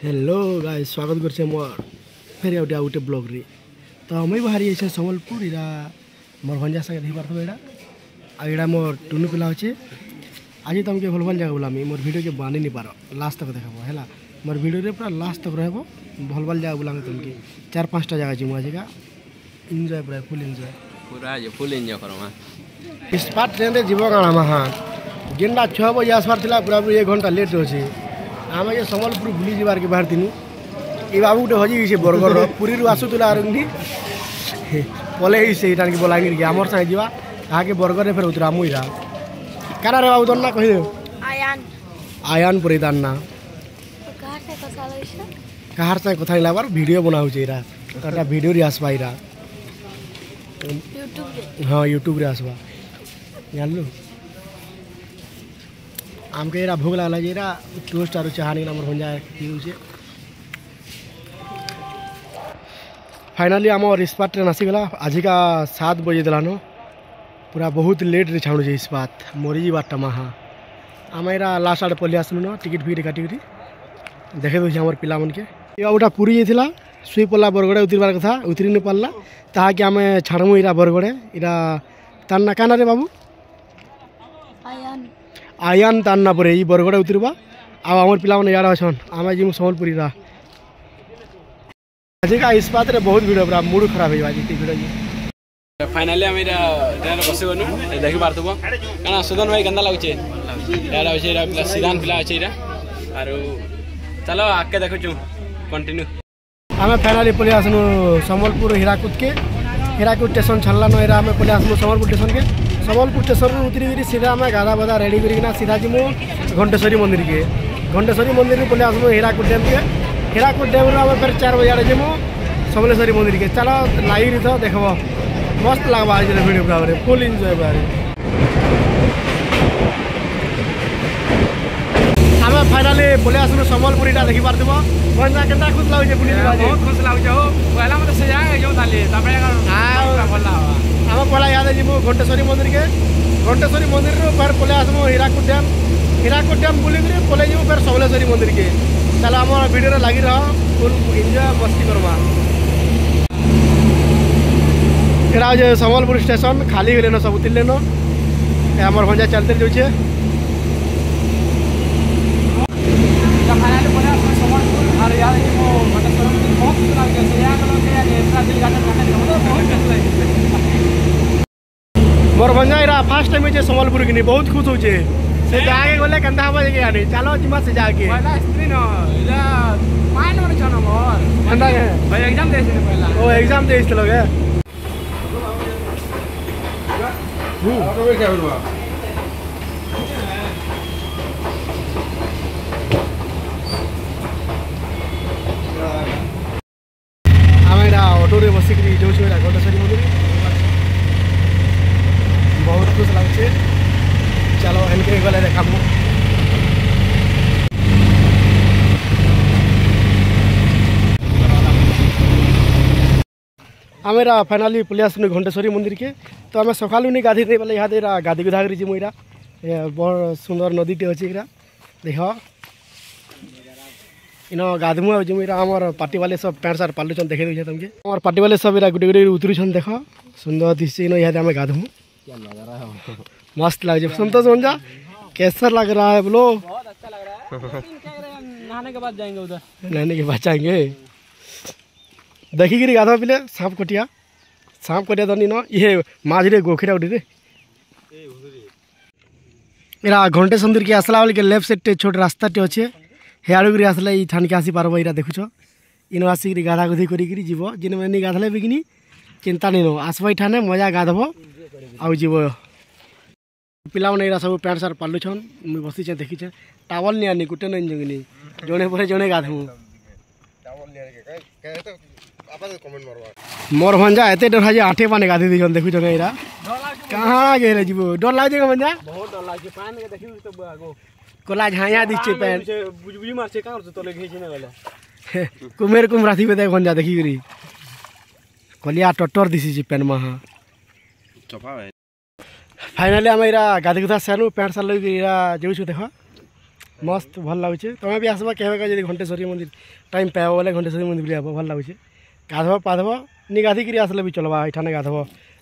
Hello guys स्वागत करछे मोर फेर आउटे आउटे ब्लॉग रे। तो हमें बाहरी आइछे संबलपुर इरा मोर भंजा संगे देखि पारथो एडा आ एडा मोर टुनु पिला होचे। आज तुमके भल भल जगह बुलामी मोर वीडियो के बानी नहीं पारो लास्ट तक देखबो हैला। मोर वीडियो रे पूरा लास्ट तक रहबो भल भल जगह बुलामी तुमके 4-5टा जगह जिमु आज का एंजॉय पूरा full enjoy Karma. Spot train रे जीवो गाना महा गेंडा 6 बजे आसबार थिला पूरा 1 घंटा लेट होचे। आम ये संबलपुर बुली जीवार के बाहर तीनू ये बाबू गोटे हजी गई बरगढ़ पुरी आसूला आरंगी पलि से बलांगीर के आमर सागे जावा आगे बरगढ़ फेर उतरा मुईरा क्या रे बाबू तोर ना कह आयान पुरी तार ना कहार से कथा बार वीडियो बना होरा वीडियो रे आसवा इरा हाँ यूट्यूब रे आसवा जानलु आमके एरा भोग लागला जेरा टोस्ट आरो चाहानी नंबर भंजा होचे। फाइनली आमर इस्पात ट्रेन आसीगला आज का 7 बजे दिलान पूरा बहुत लेट रे छाणु जे इस्पात मरी जी बाटा महा आम एरा लास्ट आड़े पलि आसलु न टिकट फिट काटिक देखे दे हमर पिला मन के ये बाबूटा पूरी जाइथिला सुई पल्ला बरगड़े उतरबार कथा उतरी न पारला ताकि आम छाड़मु इरा बरगड़े इरा तार ना काना रे बाबू आयान तान्ना परे ये बरगड़े उतरवा आम पिला यार अच्छन आम जी संबलपुरी आज का इस्पात रे बहुत भिड़ पूरा मूड खराब हो भिड़ फाइनाली आम ट्रेन बस गनु देखि पारथबो काना सुदन भाई गंदा लागुचे यार होचे सिधान पिला होचे आरो चलो आके देखु कंटिन्यू आम फाइनाली पलि आसनु संबलपुर हीराकुद के हीराकुद स्टेशन छाड़ला न एरा आम पलि आसनु संबलपुर स्टेशन के संबलपुर स्टेशन उतरी सीधा आम गाधा बाधा रेडी करना सीधा जीमु घंटेश्वरी मंदिर के घंटेश्वरी मंदिर पलि आसमु हीराकुद डैम के हीराकुद डैम आम फिर 4 बजे आड़े जीमु समलेश्वरी मंदिर के चलो लाइव रही देखब मस्त लगवा आज वीडियो पूरा फुल एंजॉय बारे आम फाइनाली पलि आसनु संबलपुरी देखि पारथबो भंजा केता खुश लागे पुलिस बहुत खुश लागुचे हो पहला मते से जाए जो ताले तापरे भला आम पहला याद जीमु घंटेश्वरी मंदिर के घंटेश्वरी मंदिर फिर पलि आसमु हीराकुद डैम बुलिक पलि जीमु फिर समलेश्वरी मंदिर के चलो आम वीडियो लगी रह फुल एंजॉय मस्ती करवा। एरा जे संबलपुर स्टेशन खाली गले न सब उतरले न आमर भंजा चलते जाऊे मोर भंजा इरा फास्ट टाइम जे संबलपुर की बहुत खुश होचे से जाके गले कंधा हवा जे आनी चलो जिमा से जाके पहला स्त्री न इला 5 नंबर छ नंबर कंधा के भाई एग्जाम देसे पहला ओ एग्जाम देइस लोगे ऑटो में क्या हुआ आमेरा ऑटो रे बसिक जो छो घंटेश्वरी मंदिर बहुत खुश लगे चलो इनके गले देखा आमेरा फाइनाली पलि आसनु घंटेश्वरी मंदिर के तो आम सकालू नहीं गाधी नहीं बोले यहाँ गाधी गुधा कर जीमु इरा बहुत सुंदर नदीटे अच्छे इरा देख इन गाधमु जीमु इरा आमर पार्टी वाले सब पैंट सार्ट पालुचन देखे दे तुमके आमर पार्टी वाले सब इरा गुटे गुटे उतरुछन देख सुंदर दिशे इन यहाँ आम गाधमु मस्त लगे संतोष मंजा कैसा लग रहा है बोलो बहुत अच्छा लग रहा है नहाने के बाद जाएंगे उधर नहाने के बाद जाएंगे देखी गिरी गाधा पिले सांप कटिया तो नहीं न ये माझे गोखीरा उठी रे इरा घंटेश मंदिर के आसला के लेफ्ट साइड छोट रास्ता टे अच्छे हे आड़ू आसले ठान के आसी पारब इरा देखुछ इन आसिक गाधा गुधी करी जीव जिन मैंने गाधले बिकनी चिंता नहीं नो आसब ठाने मजा गाधब आउ जीव पिला इरा सब पैंट सार्ट पालुछन मुझे बसीचे देखीचे टावल नहीं आनी गुटे नहीं जगनी जड़े पर जड़े गाधमु मोर भंजा एते डर है आठे पाने गाधी दीजन देखु जगह इरा कहां गेले जीवो डर लागे भंजा बहुत डर लागे पान के देखियो तो आगो कोला झाया दिछे पैन बुजबुजी मारछे कां तो तले घेछे ने वाला कुमेर कुम राती पे देख भंजा देखी गरी कोलिया टटर दिसी जी पेन महा चफा फाइनली आम इरा गाधी गुधा सेनु पैंट सार्ट लगे इरा जेउछु देख मस्त भल लगुचे तुम भी आसबा कहबा जब घंटेश्वरी मंदिर टाइम पाइब बोले घंटेश्वरी मंदिर बुलाब भल लगुचे गाधब पाधब नि गाधिकी आसले भी चलवा ये गाधब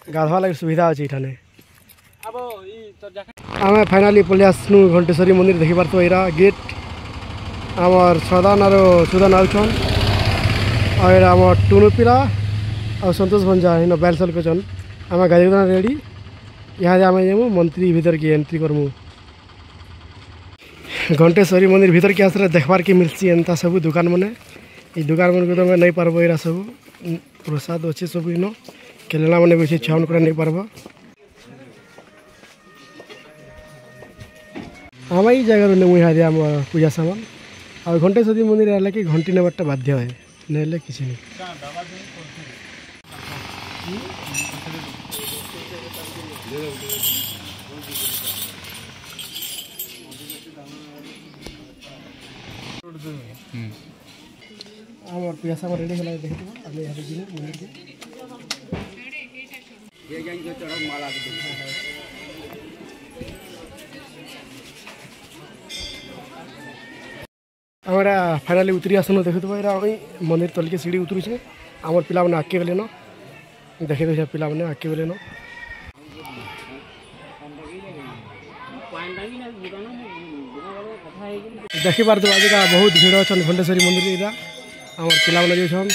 गाधवा लगे सुविधा अच्छे ये आम फाइनाली पलि आसनु घंटेश्वरी मंदिर देखी पार्थ यहाँ गेट आमर सदान और सुदान आउन और आम टुनु पिला और संतोष भंजा इन बैलसल करन आम गाड़ी रेडी यहाँ आम जामु मंत्री भीतर की एंट्री करमु घंटेश्वरी मंदिर भीतर के आसरे देखबार के मिलसी एंता सब दुकान मैंने ये दुकान मन को तो नहीं पार्ब यहाँ सब प्रसाद अच्छे सब इन खेलना मैंने भी छुआ मन नहीं पार्ब आम ये जगह नेमु यहाँ आम पूजा सामान और घंटेश्वरी मंदिर है कि घंटी नेबारटा बाध्य है नहीं किसी नहीं आम पूजा सामान रेडी है देख आगे यहाँ जी मंदिर के आम फाइनाली उतरी आसन देखु यहाँ मंदिर तल के सीढ़ी उतरुचे आम पिला मैंने आगे गले न देखे दे पिला मैंने आगे गले न देखी पार्थ आज का बहुत भीड़ अच्छा घंटेश्वरी मंदिर यहाँ आम पिला मैंने जान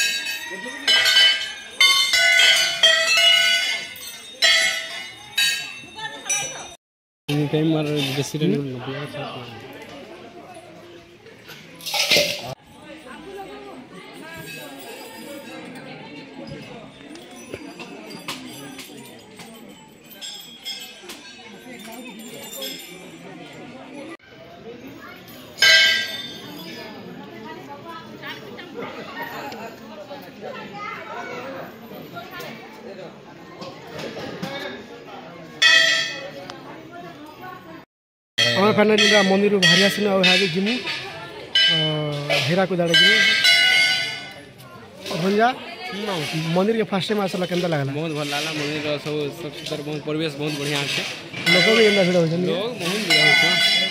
आम फाइनाली मंदिर बाहरी आसन आगे जिमु हीरा को दाड़े जिमु भंजा मंदिर के फास्ट टाइम आसला केंदा लागला बहुत भल लागला मंदिर सब सुंदर बहुत परिवेश बहुत बढ़िया আছে लोग भी एंदा भीड़ होछन लोग बहुत भीड़ होछन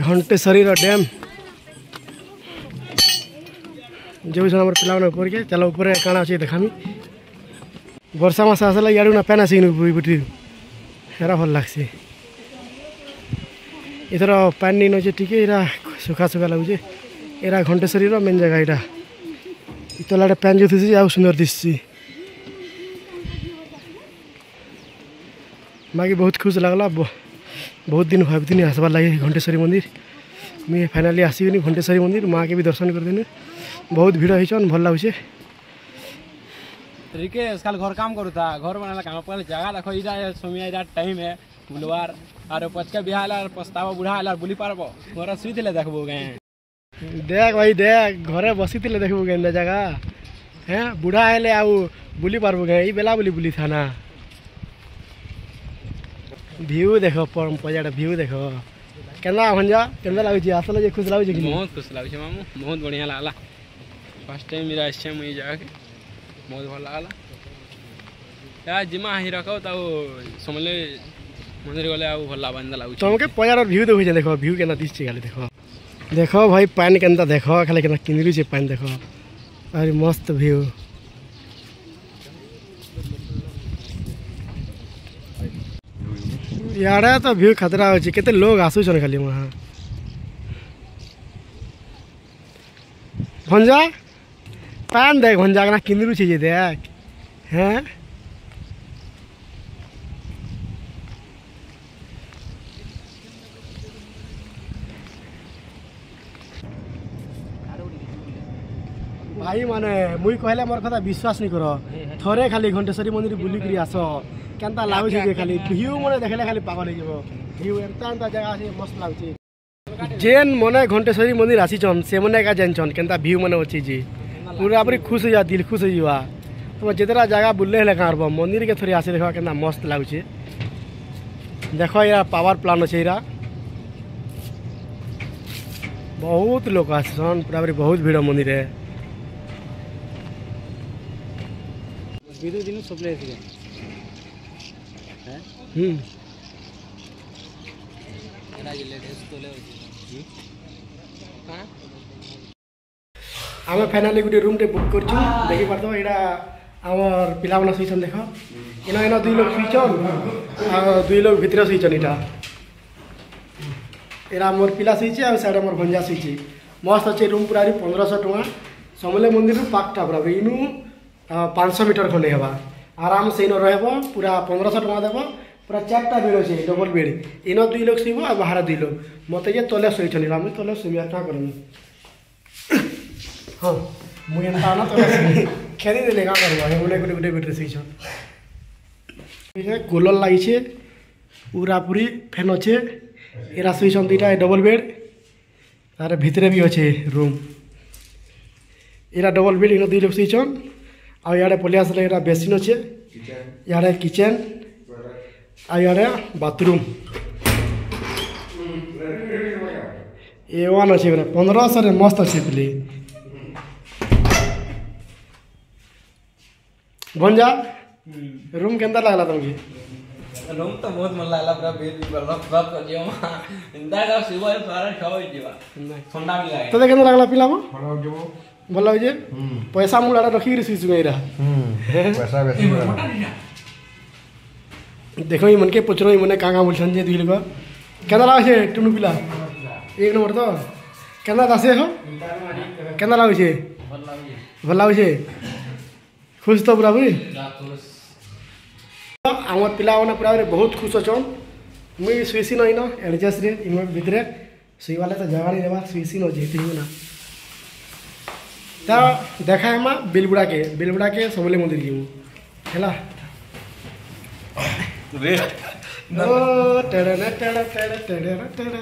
घंटेश्वरी डैम जो आम पिला ऊपर के चल ऊपर काଣା अच्छे देखामी वर्षा मास आसला इे ना पैन आसिक बुटी हेरा भल लगसी इधर पैन नहीं नचे टी सुखा सुखा लगुचे यहाँ घंटेश्वरी मेन जगह यहाँ तलाड़े पैन जो थी आ सुंदर दिशि बाकी बहुत खुश लगला बहुत दिन भावी आसबार लगे घंटेश्वरी मंदिर मुझे फाइनाली आसगनी घंटेश्वरी मंदिर माँ के भी दर्शन करदेनी बहुत भीड़ होन भल लगुचे रिकेश खाली घर काम करूता घर बना काम पहले जगह देखो इधर समय इधर टाइम है बुलवार और पचका बिहार पछतावा बुढ़ा आल बुली पारब घर शुई थे देखबो गए देख भाई देख घरे बसी थे देखबो गए जगह हैं बुढ़ा आए आउ बुली पारब गए ये बेला बुली बुली था ना व्यू देख पजाटा व्यू देख केना भंजा केना लगुचे आसले खुश लगुचे कि बहुत खुश लगुचे मामू बहुत बढ़िया लागला फर्स्ट टाइम मेरा आछे मुई जगह के बहुत भल लागला या जिमा ही रखो त समले मंदिर गले आ भल लागबा लगुचे तुमके पजार व्यू देखो देखो व्यू केना दिसचे खाली देखो देखो भाई पानी केनता देखो खाली केना किनरी छे पानी देखो अरे मस्त व्यू यार तो व्यू खतरा होची केते लोग आसुछन खाली वहां भंजा पान देख भंजा केना किनरू छे जे देख हैं भाई माने मुई कहले मोर कथा विश्वास नहीं कर थरे खाली घंटेश्वरी मंदिर बुलिक आस केनता लाଗୁଛି जे खाली व्यू मने देखले खाली पागल हो जीवो व्यू एंता एंता जगह से मस्त लागुଛି जेन मने घंटेश्वरी मंदिर आसीचन से मने का जानचन केनता व्यू मने अछि जी पूरा पूरी खुश हो जा दिल खुश हो जीवा तुम जेतरा जगह बुलले हेले कारबो मंदिर के थोड़ी आसी देखा केनता मस्त लागुଛି देखो यार पावर प्लांट अछि इरा बहुत लोग आसन पूरा पूरी बहुत भीड़ मंदिर है बिदु दिन सबले है एना जे लेटेस तोले होची आमे फाइनली गुटे रूम टे बुक करछु देखि परतो एडा हमर पिला वाला सुइछन देखो इना इना दुई लोग सुइछन आ दुई लोग भितरे सुइछन इटा एरा मोर पिला सुइछे आ साडा मोर भंजा सुइछे मस्त अछि रूम पूरा 1500 टका समले मंदिर पाकटा पूरा इनु 500 मीटर खंडे हेबा आराम से इनो रहबो पूरा 1500 टका देबो पूरा चारटा बेड अछि डबल बेड इनो दुई लोग सुइबो आ बाहर दुई लोग मते जे तले सुइछन हम तले सुइया ता करमु हां मुझे ना तो खेली दे लेगा करवा है बोले गुटे गुटे बैटरी सुइछन ये कूलर लागी छे पूरा पूरी फैन अछि एरा सुइछन दुईटा डबल बेड तारे भितरे भी अछि रूम एरा डबल बेड इनो दुई लोग सुइछन आ याडे पलियास ले एरा बेसिन अछि याडे किचन आ याडे बाथरूम ए वन अछि 1500 रे मस्त अछि प्ले भंजा रूम केंदा लागला तुमके रूम तो बहुत मन लागला पूरा बेड बल्ब सब कर दियो इंदा का सुबह सारा छो हो जीवा ठंडा भी लागे तो केंदा लागला पिलाबो भल हो जे पैसा मुलाडा रखी रे सुइस मेरा पैसा बेसी देखो ई मन के पुछरो ई मने काका बोलछन जे दुई लोग केंदा लागे छे टुनु पिला एक नंबर तो केंदा दासे हो केंदा लागे छे भल लागे छे खुश तो पूरा भाई आमर पिला माने पूरा बहुत खुश अछन मुई सुइसी नई न एडजस्ट रे इमर भितरे सुइवाले तो जगह नहीं देबा सुइसी न जेती ना ता देखा हेमा बिलबुड़ा के समले मंदिर की हैला रे ओ टेडे टेडे टेडे टेडे टेडे